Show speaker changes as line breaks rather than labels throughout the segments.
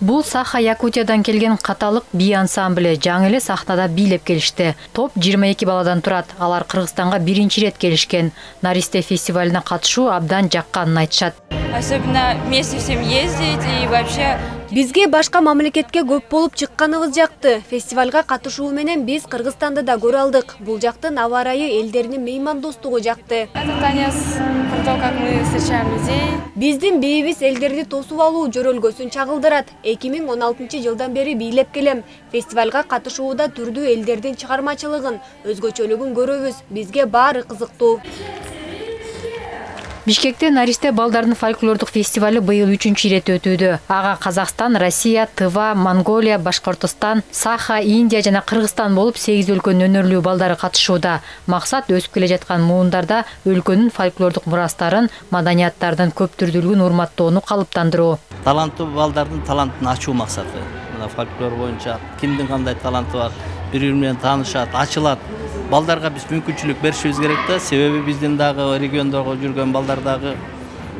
Бул Саха Якутиядан келген каталык би ансамблі жаңы эле сахнада бийлеп келишти. Топ 22 баладан турат. Алар Кыргызстанга биринчи рет келишкен. Наристе фестивалына катышуу абдан жакканын айтышат.
Особенно вместе всем ездить и вообще...
Бизге башка мамлекетке көп болуп чыкканыбыз жакты. Фестивалга катышуу менен биз Кыргызстанды да көрө алдык. Бул жактын аба ырайы, элдеринин меймандостугу жакты.
Это танец про то, как мы встречаем людей.
Биздин бийибиз элдерди тосуп алуу жөрөлгөсүн чагылдырат. 2016-жылдан бери бийлеп келем. Фестивалга катышууда түрдүү элдердин чыгармачылыгын, өзгөчөлүгүн көрөбүз. Бизге баары кызыктуу.
Бишкекте Наристе балдардын фольклордук фестивалы быйыл 3-чү ирет өтүүдө. Ага Казакстан, Россия, Тыва, Монголия, Башкортостан, Саха, Индия жана Кыргызстан болуп 8 өлкөнүн өнөрлүү балдары катышууда. Максат өсүп келе жаткан муундарда өлкөнүн фольклордук мурастарын, маданияттардын көп түрдүүлүгүн урматтоону калыптандыруу.
Таланттуу балдардын талантын ачуу максаты. Мына фольклор боюнча кимдин кандай таланты бар, бири-бири менен таанышат, ачылат. Балдарга биз мүмкүнчүлүк беришибиз керек да, себеби биздин дагы региондорго жүргөн балдар дагы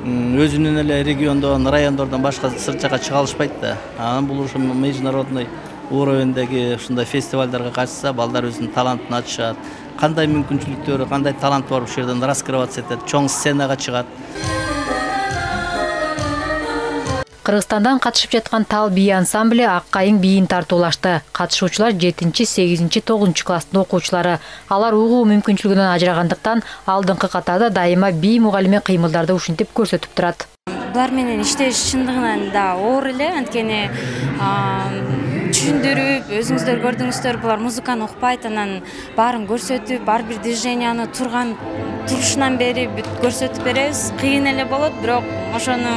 өзүнүн эле региондон, райондордон башка сырт жака чыга алышпайт да. Анан бул ушу международный уровендеги ушундай фестивалдарга катышса, балдар өзүнүн талантын ачышат. Кандай мүмкүнчүлүктөрү, кандай талант бар ушул жерден раскрываться этет, чоң сценага чыгат.
Кыргызстандан катышып жаткан тал бий ансамблі Аккайың бийин тартуулашты. Катышуучулар 7-чи, 8-чи, 9-чу класстын окуучулары. Алар угуу мүмкүнчүлүгүнөн ажырагандыктан алдыңкы катарда дайыма бий мугалими кыймылдарды ушинтип көрсөтүп турат.
Булар менен иштеш чындыгынан да оор эле, анткени түшүндүрүп, өзүңүздөр көрдүңүздөр, булар музыканы укпайт, анан баарын көрсөтүп, ар бир движенияны турушунан бери көрсөтүп беребиз. Кыйын эле болот, бирок ошону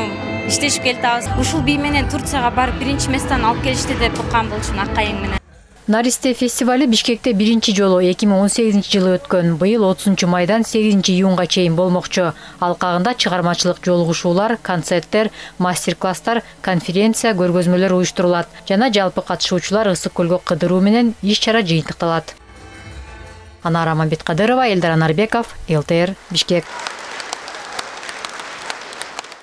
иштешип келатабыз. Ушул бий менен Турцияга барып биринчи месттен алып келишти деп уккан болчумун Аккайың менен.
Наристе фестивалы Бишкекте биринчи жолу 2018-жылы өткөн. Быйыл 30-майдан 8-июнга чейин болмокчу. Алкагында чыгармачылык жолугушуулар, концерттер, мастер-класстар, конференция, көргөзмөлөр уюштурулат. Жана жалпы катышуучулар ысык көлгө кыдыруу менен иш-чара жыйынтыкталат. Анара Мамбеткадырова, Элдар Анарбеков, ЛТР, Бишкек.